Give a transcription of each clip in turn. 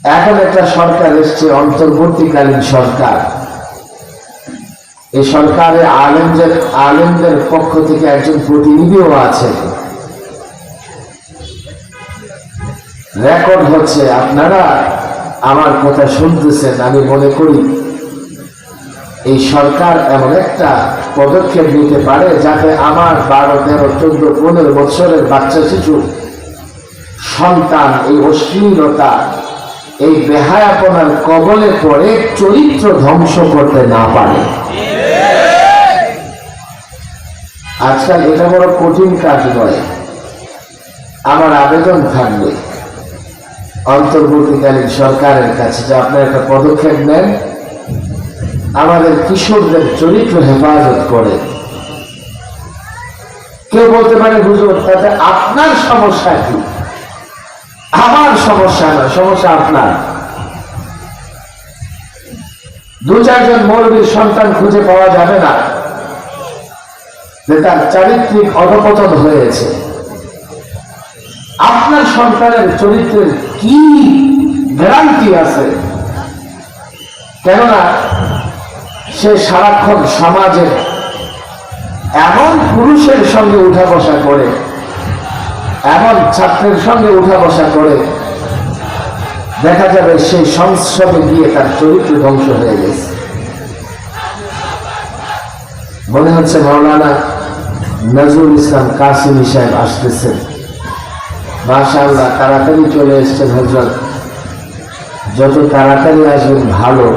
এখন একটা সরকার এসছে, অন্তর্বর্তীকালীন সরকার। এই সরকারে আলেমদের পক্ষ থেকে একজন প্রতিনিধিও আছে। রেকর্ড হচ্ছে, আপনারা আমার কথা শুনতেছেন। আমি মনে করি এই সরকার এমন একটা পদক্ষেপ নিতে পারে যাতে আমার 12, 13, 14, 15 বছরের বাচ্চা শিশু সন্তান এই অশ্লীলতা, এই বেহায়াপনার কবলে পড়ে চরিত্র ধ্বংস করতে না পারে। আজকাল এটা বড় কঠিন কাজ নয়। আমার আবেদন থাকবে অন্তর্বর্তীকালীন সরকারের কাছে যে আপনারা একটা পদক্ষেপ নেন, আমাদের কিশোরদের চরিত্র হেফাজত করে। কেউ বলতে পারে হুজুর তাতে আপনার সমস্যা কি? আমার সমস্যা নয়, সমস্যা আপনার। 2-4 জন মৌলবীর সন্তান খুঁজে পাওয়া যাবে না যে তার চারিত্রিক অধঃপতন হয়েছে। আপনার সন্তানের চরিত্রের কি গ্যারান্টি আছে? কেননা সে সারাক্ষণ সমাজে এমন পুরুষের সঙ্গে উঠা বসা করে, এমন ছাত্রের সঙ্গে উঠা বসা করে, দেখা যাবে সেই সংসদে গিয়ে তার চরিত্র ধ্বংস হয়ে গেছে। মনে হচ্ছে মাওলানা নজরুল ইসলাম কাসিমি সাহেব আসতেছেন। মাশাআল্লাহ, তাড়াতাড়ি চলে এসছেন হযরত। যত তাড়াতাড়ি আসবেন ভালো।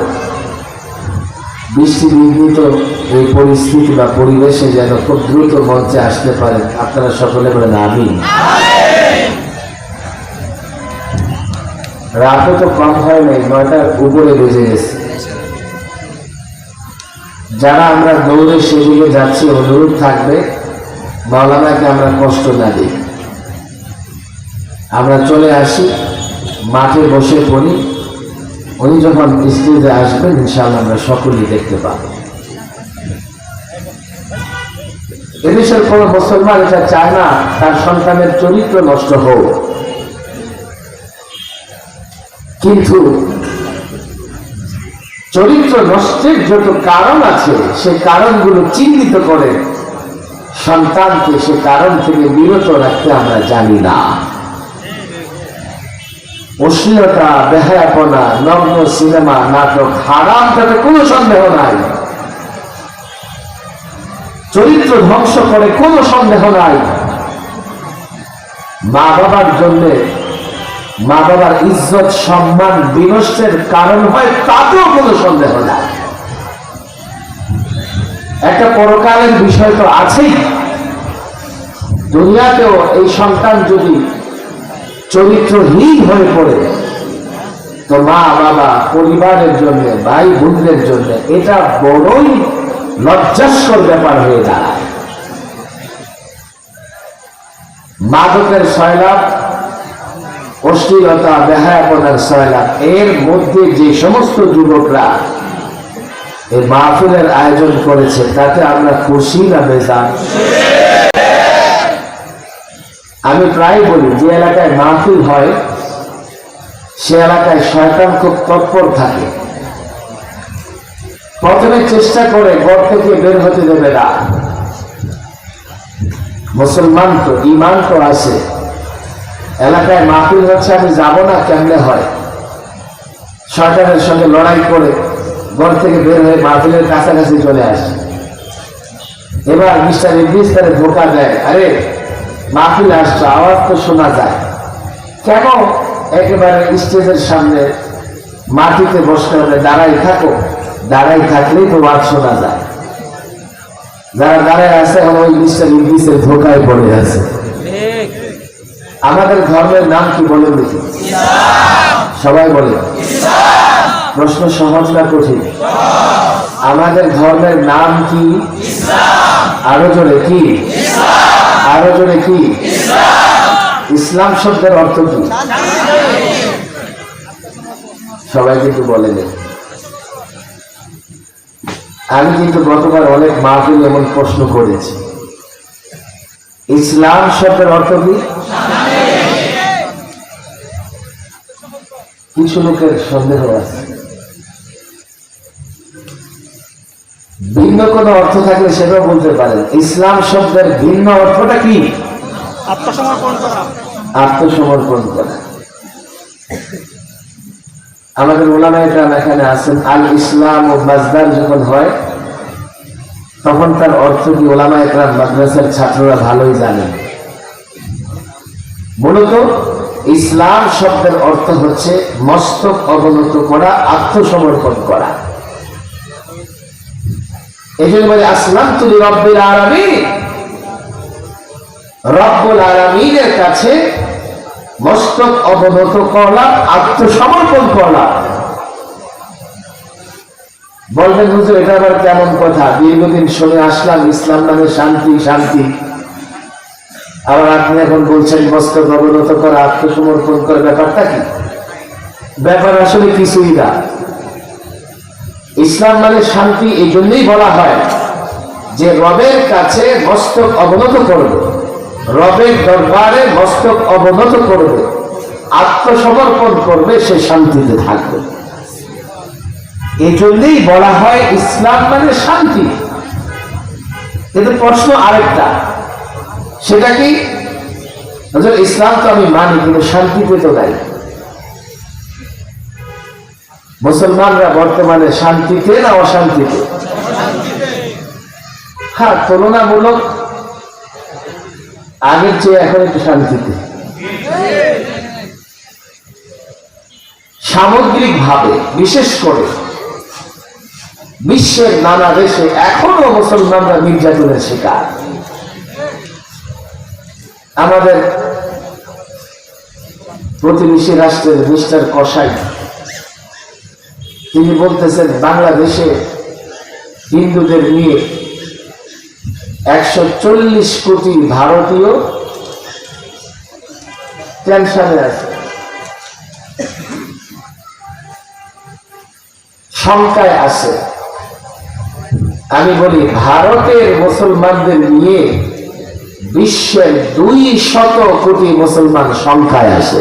বৃষ্টি বিঘ্নিত এই পরিস্থিতি বা পরিবেশে যেন খুব দ্রুত মঞ্চে আসতে পারেন। আপনারা সকলে বলেন আমিন। রাতও তো কম হয় নাই, 9টার উপরে বেজে গেছে। যারা আমরা দৌড়ে সেদিকে যাচ্ছি, অনুরোধ থাকবে মাওলানাকে আমরা কষ্ট না দিই। আমরা চলে আসি, মাঠে বসে পড়ি। উনি যখন স্টেজে আসবেন ইনশাআল্লাহ আমরা সকলেই দেখতে পাবো। এদেশের কোন মুসলমান এটা চায় না তার সন্তানের চরিত্র নষ্ট হোক, কিন্তু চরিত্র নষ্টের যত কারণ আছে সেই কারণগুলো চিহ্নিত করে সন্তানকে সে কারণ থেকে বিরত রাখতে আমরা জানি না। অশ্লীলতা, বেহায়াপনা, নগ্ন সিনেমা, নাটক হারাম, তাতে কোনো সন্দেহ নাই। চরিত্র ধ্বংস করে কোনো সন্দেহ নাই। মা বাবার জন্য, মা বাবার ইজ্জত সম্মান বিনষ্টের কারণ হয়, তাতেও কোনো সন্দেহ নাই। একটা পরকালের বিষয় তো আছেই। দুনিয়াতেও এই সন্তান যদি চরিত্রহীন হয়ে পড়ে তো মা বাবা, পরিবারের জন্য, ভাই বোনদের জন্য এটা বড়ই লজ্জাস্কর ব্যাপার হয়ে দাঁড়ায়। মাদকের সয়লাভ, অশ্লীলতা, বেহায়াপনার সয়লাভ, এর মধ্যে যে সমস্ত যুবকরা এই মাহফিলের আয়োজন করেছে তাতে আমরা খুশি না বেজার? আমি প্রায় বলি, যে এলাকায় মাহফিল হয় সে এলাকায় শয়তান খুব তৎপর থাকে। প্রথমে চেষ্টা করে ঘর থেকে বের হতে দেবে না। মুসলমান তো, ঈমান তো আছে, এলাকায় মাহফিল হচ্ছে আমি যাব না, কেমনে হয়? শয়তানের সঙ্গে লড়াই করে ঘর থেকে বের হয়ে মাহফিলের কাছাকাছি চলে আসে। এবার মিস্টার ইদ্রিস তারে ধোঁকা দেয়, আরে মাহফিলে আসছো, আওয়াজ তো শোনা যায়, কেন একেবারে স্টেজের সামনে মাটিতে বসতে হবে? দাঁড়াই থাকো, দাঁড়াই থাকলেই তো আওয়াজ শোনা যায়। যারা দাঁড়ায় আছে ওই মিস্টার ইদ্রিসের ধোঁকায় পড়ে আছে। আমাদের ধর্মের নাম কি বলে দেখি? সবাই বলে। প্রশ্ন সহজ না কঠিন? আমাদের ধর্মের নাম কি? আরো জোরে কি? আরো জোরে কি? ইসলাম শব্দের অর্থ কি? সবাই কিন্তু বলেন। আমি কিন্তু গতবার অনেক মাহফিল এমন প্রশ্ন করেছি, ইসলাম শব্দের অর্থ কি? কিছু লোকের সন্দেহ আছে। ভিন্ন কোন অর্থ থাকলে সেটাও বলতে পারেন। ইসলাম শব্দের ভিন্ন অর্থটা কি? আত্মসমর্পণ করা। আত্মসমর্পণ করা। আমাদের ওলামায়ে কেরাম এখানে আছেন, আল ইসলাম ও মাজদার যখন হয় তখন তার অর্থ কি ওলামায়ে কেরাম মাদ্রাসার ছাত্ররা ভালোই জানেন। মূলত ইসলাম শব্দের অর্থ হচ্ছে মস্তক অবনত করা, আত্মসমর্পণ করা। এই জন্য বলে আসলামতু লিরাব্বিল আলামিন, রব্বুল আলামিনের কাছে মস্তক অবনত করলাম, আত্মসমর্পণ করলাম। বলবেন হুজুর এটা আবার কেমন কথা? দীর্ঘদিন শুনে আসলাম ইসলাম মানে শান্তি শান্তি, আবার আপনি এখন বলছেন মস্তক অবনত করা, আত্মসমর্পণ করা, ব্যাপারটা কি? ব্যাপার আসলে কিছুই না। ইসলাম মানে শান্তি এই জন্যই বলা হয় যে রবের কাছে মস্তক অবনত করবে, রবের দরবারে মস্তক অবনত করবে, আত্মসমর্পণ করবে, সে শান্তিতে থাকবে। এই জন্যই বলা হয় ইসলাম মানে শান্তি। কিন্তু প্রশ্ন আরেকটা, সেটা কি? ইসলাম তো আমি মানি, কিন্তু শান্তিতে তো নাই। মুসলমানরা বর্তমানে শান্তিতে না অশান্তিতে? হ্যাঁ, তুলনামূলক আগের চেয়ে এখন একটু শান্তিতে। সামগ্রিক ভাবে বিশেষ করে বিশ্বের নানা দেশে এখনো মুসলমানরা নির্যাতনের শিকার। আমাদের প্রতিবেশী রাষ্ট্রের মিস্টার কসাই তিনি বলতেছেন বাংলাদেশে হিন্দুদের নিয়ে 140 কোটি ভারতীয় টেনশনে আছে, শঙ্কায় আছে। আমি বলি ভারতের মুসলমানদের নিয়ে বিশ্বের 200 কোটি মুসলমান সংখ্যায় আছে।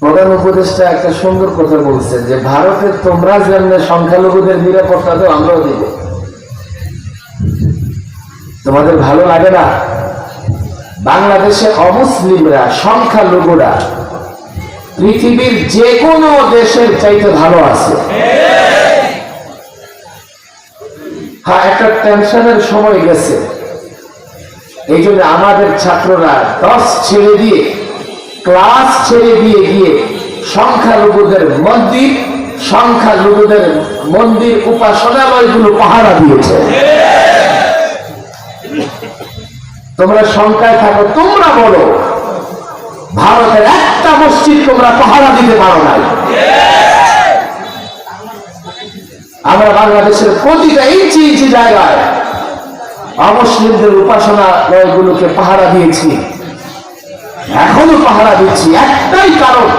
প্রধান উপদেষ্টা একটা সুন্দর কথা বলছেন যে ভারতের তোমরা যেমন সংখ্যালঘুদের নিরাপত্তা তো আমরাও দিব। তোমাদের ভালো লাগে না? বাংলাদেশে অমুসলিমরা, সংখ্যালঘুরা পৃথিবীর যে কোনো দেশের চাইতে ভালো আছে। হ্যাঁ, একটা টেনশনের সময় গেছে, এই জন্য আমাদের ছাত্ররা 10 ছেড়ে দিয়ে, ক্লাস ছেড়ে দিয়ে গিয়ে সংখ্যালঘুদের মন্দির উপাসনালয়গুলো পাহারা দিয়েছে। তোমরা শঙ্কায় থাকো, তোমরা বলো ভারতের একটা মসজিদ তোমরা পাহারা দিতে পারো নাই। আমরা বাংলাদেশের প্রতিটা ইঞ্চি ইঞ্চি জায়গায় অমুসলিমদের উপাসনালয়গুলোকে পাহারা দিয়েছি, এখনো পাহারা দিচ্ছি। একটাই কারণ,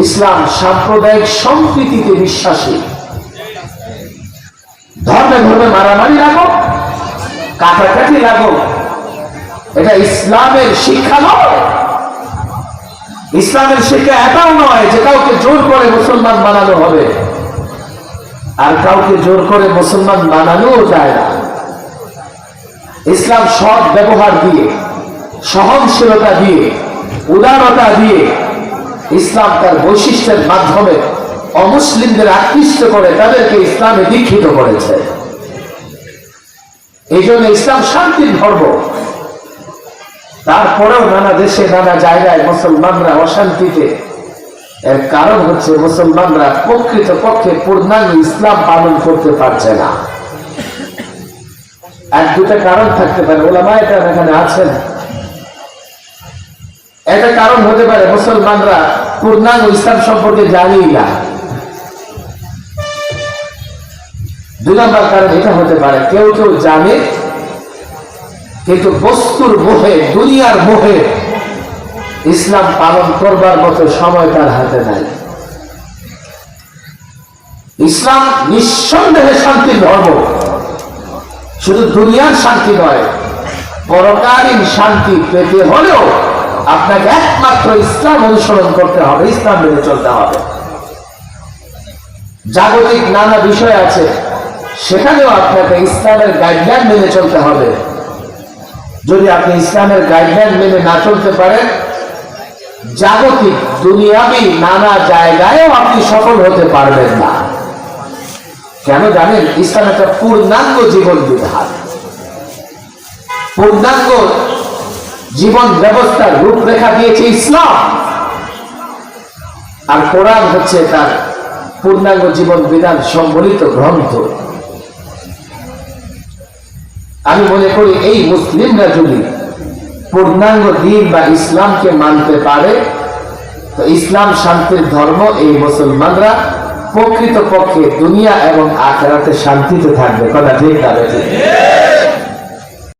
ইসলাম সাম্প্রদায়িক সম্প্রীতিতে বিশ্বাসী। ধর্মে ধর্মে মারামারি লাগো, কাটাকাটি লাগো, এটা ইসলামের শিক্ষা নয়। ইসলামের শিক্ষা এটাও নয় যে কাউকে জোর করে মুসলমান বানানো হবে, আর কাউকে জোর করে মুসলমান বানানোও যায় না। ইসলাম সৎ ব্যবহার দিয়ে, সহনশীলতা দিয়ে, উদারতা দিয়ে ইসলাম তার বৈশিষ্ট্যের মাধ্যমে অমুসলিমদের আকৃষ্ট করে তাদেরকে ইসলামে দীক্ষিত করেছে। এই জন্য ইসলাম শান্তির ধর্ম। তারপরেও নানা দেশে নানা জায়গায় মুসলমানরা অশান্তিতে। এর কারণ হচ্ছে মুসলমানরা প্রকৃতপক্ষে পূর্ণাঙ্গ ইসলাম পালন করতে পারছে না। এক দুটা কারণ থাকতে পারে, ওলামায়ে কেরাম এখানে আছেন। একটা কারণ হতে পারে মুসলমানরা পূর্ণাঙ্গ ইসলাম সম্পর্কে জানেই না। 2 নম্বর কারণ এটা হতে পারে কেউ কেউ জানে কিন্তু বস্তুর মোহে, দুনিয়ার মোহে ইসলাম পালন করবার মতো সময় তার হাতে নাই। ইসলাম নিঃসন্দেহে শান্তির ধর্ম, শুধু দুনিয়ার শান্তি নয়, পরকালীন শান্তি পেতে হলেও আপনাকে একমাত্র ইসলাম অনুসরণ করতে হবে, ইসলাম মেনে চলতে হবে। জাগতিক নানা বিষয় আছে, সেখানেও আপনাকে ইসলামের গাইডলাইন মেনে চলতে হবে। যদি আপনি ইসলামের গাইডলাইন মেনে না চলতে পারেন, জাগতিক দুনিয়াবি নানা জায়গায়ও আপনি সফল হতে পারবেন না। কেন জানেন? ইসলাম একটা পূর্ণাঙ্গ জীবন বিধান, পূর্ণাঙ্গ জীবন ব্যবস্থার রূপরেখা দিয়েছে ইসলাম। আর কোরআন হচ্ছে তার পূর্ণাঙ্গ জীবন বিধান সম্বলিত গ্রন্থ। আমি মনে করি এই মুসলিমরা যদি পূর্ণাঙ্গ দ্বীন বা ইসলামকে মানতে পারে, তো ইসলাম শান্তির ধর্ম, এই মুসলমানরা প্রকৃতপক্ষে দুনিয়া এবং আখিরাতে শান্তিতে থাকবে। কথা ঠিক না?